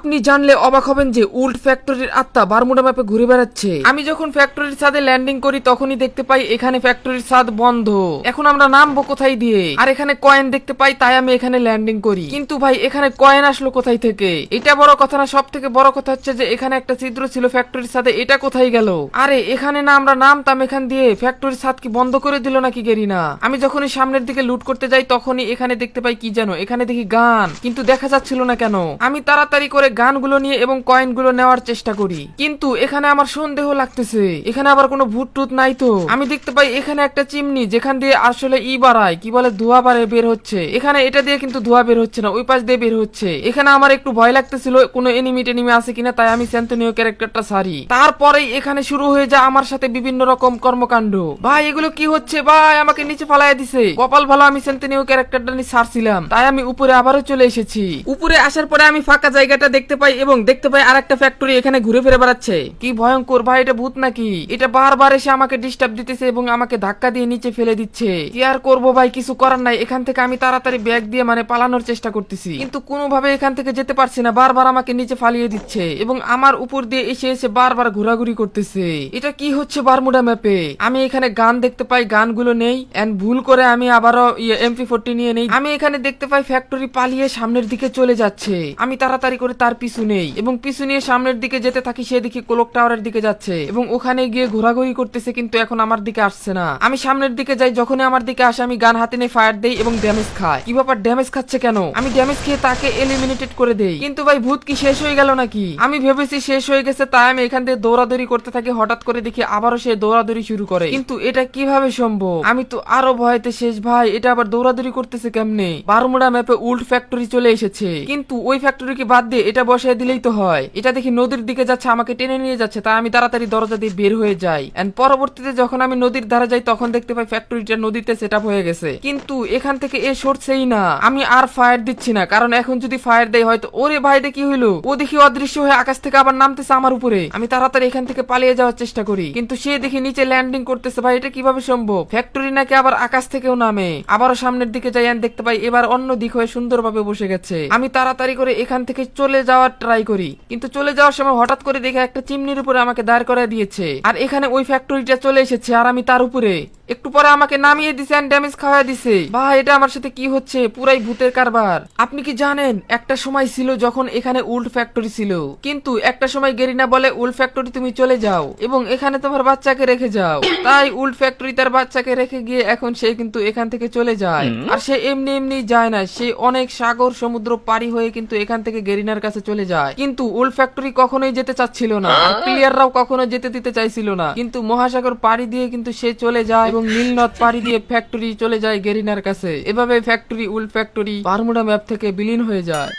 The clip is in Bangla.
আপনি জানলে অবাক হবেন যে উল্ট ফ্যাক্টরির আত্মা বারমুডা ম্যাপে ঘুরে বেড়াচ্ছে। আমি যখন ফ্যাক্টরির ছাদে ল্যান্ডিং করি তখনই দেখতে পাই এখানে ফ্যাক্টরির ছাদ বন্ধ। এখন আমরা নামবো কোথায় দিয়ে? আর এখানে কয়েন দেখতে পাই, তাই আমি এখানে ল্যান্ডিং করি। কিন্তু ভাই এখানে কয়েন আসলো কোথায় থেকে? এটা বড় কথা না, সব থেকে বড় কথা হচ্ছে যে এখানে একটা ছিদ্র ছিল ফ্যাক্টরির ছাদে, এটা কোথায় গেল? আরে এখানে না আমরা নামতাম এখান দিয়ে, ফ্যাক্টরির ছাদ কি বন্ধ করে দিল নাকি গেরিনা? আমি যখনই সামনের দিকে লুট করতে যাই তখনই এখানে দেখতে পাই কি যেন, এখানে দেখি গান, কিন্তু দেখা যাচ্ছিল না কেন। আমি তাড়াতাড়ি করে গানগুলো নিয়ে এবং কয়েনগুলো নেওয়ার চেষ্টা করি, কিন্তু এখানে আমার সন্দেহ লাগতেছে। এখানে আবার কোনো ভূত টুত নাই তো? আমি দেখতে পাই এখানে একটা চিমনি, যেখান দিয়ে আসলে বাড়ায়, কি বলে ধোঁয়া বাড়ায় বের হচ্ছে। এখানে এটা দিয়ে কিন্তু ধোঁয়া বের হচ্ছে না, ওই পাশ দিয়ে বের হচ্ছে। এখানে আমার একটু ভয় লাগতেছিল কোনো এনিমি টেনিমি আছে কিনা, তাই আমি স্যান্তনীয় ক্যারেক্টারটা সারি। তারপরেই এখানে শুরু হয়ে যায় আমার সাথে বিভিন্ন রকম কর্মকাণ্ড। ভাই এগুলো কি হচ্ছে ভাই? আমাকে নিচে ফালাইয়া দিছে। কপাল ভালো আমি স্যান্তনীয় ক্যারেক্টারটা নিয়ে ছাড়ছিলাম, তাই আমি উপরে আবারও চলে এসেছি। উপরে আসার পরে আমি ফাঁকা জায়গাটা দেখতে পাই এবং দেখতে পাই আরেকটা ফ্যাক্টরি এখানে ঘুরে ফিরে বেড়াচ্ছে। কি ভয়ঙ্কর ভাই, এটা ভূত নাকি? এটা বারবার এসে আমাকে ডিস্টার্ব দিতেছে এবং আমাকে ধাক্কা দিয়ে নিচে ফেলে দিচ্ছে। কি আর করবো ভাই, কিছু করার নাই। এখান থেকে আমি তাড়াতাড়ি ব্যাগ দিয়ে পালানোর চেষ্টা করতেছি, কিন্তু কোনোভাবে এখান থেকে যেতে পারছি না। বারবার আমাকে নিচে ফালিয়ে দিচ্ছে এবং আমার উপর দিয়ে এসে এসে বারবার ঘোরাঘুরি করতেছে। এটা কি হচ্ছে বারমুডা ম্যাপে? আমি এখানে গান দেখতে পাই, গানগুলো নেই, এন্ড ভুল করে আমি আবারও MP40 নিয়ে নেই। আমি এখানে দেখতে পাই ফ্যাক্টরি পালিয়ে সামনের দিকে চলে যাচ্ছে। আমি তাড়াতাড়ি করে তার পিছু নেই এবং পিছু নিয়ে সামনের দিকে যেতে থাকি। সে দেখি ক্লক টাওয়ারের দিকে যাচ্ছে এবং ওখানে গিয়ে ঘোরাঘুরি করতেছে, কিন্তু এখন আমার দিকে আসছে না। আমি সামনের দিকে যাই, যখনই আমার দিকে আসে আমি গান হাতে নিয়ে ফায়ার দেই এবং ড্যামেজ খায়। কি ব্যাপার, ড্যামেজ খাচ্ছে কেন? আমি ড্যামেজ খেয়ে তাকে এলিমিনেটেড করে দেই, কিন্তু ভাই ভূত কি শেষ হয়ে গেল নাকি? আমি ভেবেছি শেষ হয়ে গেছে, তাই আমি এখান থেকে দৌড়াদৌড়ি করতে থাকি। হঠাৎ করে দেখি আবারও সে দৌড়াদৌড়ি শুরু করে, কিন্তু এটা কিভাবে সম্ভব? আমি তো আরো ভয়তে শেষ ভাই। এটা আবার দৌড়াদৌড়ি করতেছে কেমনে? বারমুডা ম্যাপে উল্ট ফ্যাক্টরি চলে এসেছে, কিন্তু ওই ফ্যাক্টরিকে বাদ দিয়ে এটা বসিয়ে দিলেই তো হয়। এটা দেখি নদীর দিকে যাচ্ছে, আমাকে টেনে নিয়ে যাচ্ছে, তাই আমি তাড়াতাড়ি দরজা দিয়ে বের হয়ে যাই। এন্ড পরবর্তীতে যখন আমি নদীর ধারে যাই তখন দেখতে পাই ফ্যাক্টরিটা নদীতে সেটআপ হয়ে গেছে, কিন্তু এখান থেকে এ সরছেই না। আমি আর ফায়ার দিচ্ছি না, কারণ এখন যদি ফায়ার দেয় হয়তো। ওরে ভাই এটা কি হইলো? ও দেখি অদৃশ্য হয়ে আকাশ থেকে আবার নামতেছে আমার উপরে। আমি তাড়াতাড়ি এখান থেকে পালিয়ে যাওয়ার চেষ্টা করি, কিন্তু সে দেখি নিচে ল্যান্ডিং করতেছে। ভাই এটা কিভাবে সম্ভব? ফ্যাক্টরি নাকি আবার আকাশ থেকেও নামে? আবারও সামনের দিকে যাই আর দেখতে পাই এবার অন্য দিক হয়ে সুন্দরভাবে বসে গেছে। আমি তাড়াতাড়ি করে এখান থেকে চলে যাওয়ার ট্রাই করি, কিন্তু চলে যাওয়ার সময় হঠাৎ করে দেখে একটা চিমনির উপরে আমাকে দাঁড় করায় দিয়েছে, আর এখানে ওই ফ্যাক্টরিটা চলে এসেছে আর আমি তার উপরে। একটু পরে আমাকে নামিয়ে দিছে এন্ড ড্যামেজ খাওয়া দিছে। ভাই এটা আমার সাথে কি হচ্ছে? পুরাই ভূতের কারবার। আপনি কি জানেন একটা সময় ছিল যখন এখানে উল্ট ফ্যাক্টরি ছিল, কিন্তু একটা সময় গেরিনা বলে উল্ট ফ্যাক্টরি তুমি চলে যাও এবং এখানে তোমার বাচ্চাকে রেখে যাও। তাই উল্ট ফ্যাক্টরি তার বাচ্চাকে রেখে গিয়ে এখন সে কিন্তু এখান থেকে চলে যায়। আর সে এমনি এমনি যায় না, সে অনেক সাগর সমুদ্র পাড়ি হয়ে কিন্তু এখান থেকে গেরিনার কাছে চলে যায়। কিন্তু উল্ট ফ্যাক্টরি কখনোই যেতে চাচ্ছিল না, আর প্লেয়াররাও কখনো যেতে দিতে চাইছিল না, কিন্তু মহাসাগর পাড়ি দিয়ে কিন্তু সে চলে যায় এবং নীলনদ পাড়ি দিয়ে ফ্যাক্টরি চলে যায় গেরিনার কাছে। এভাবে ফ্যাক্টরি উল্ট ফ্যাক্টরি বারমুডা ম্যাপ থেকে বিলীন হয়ে যায়।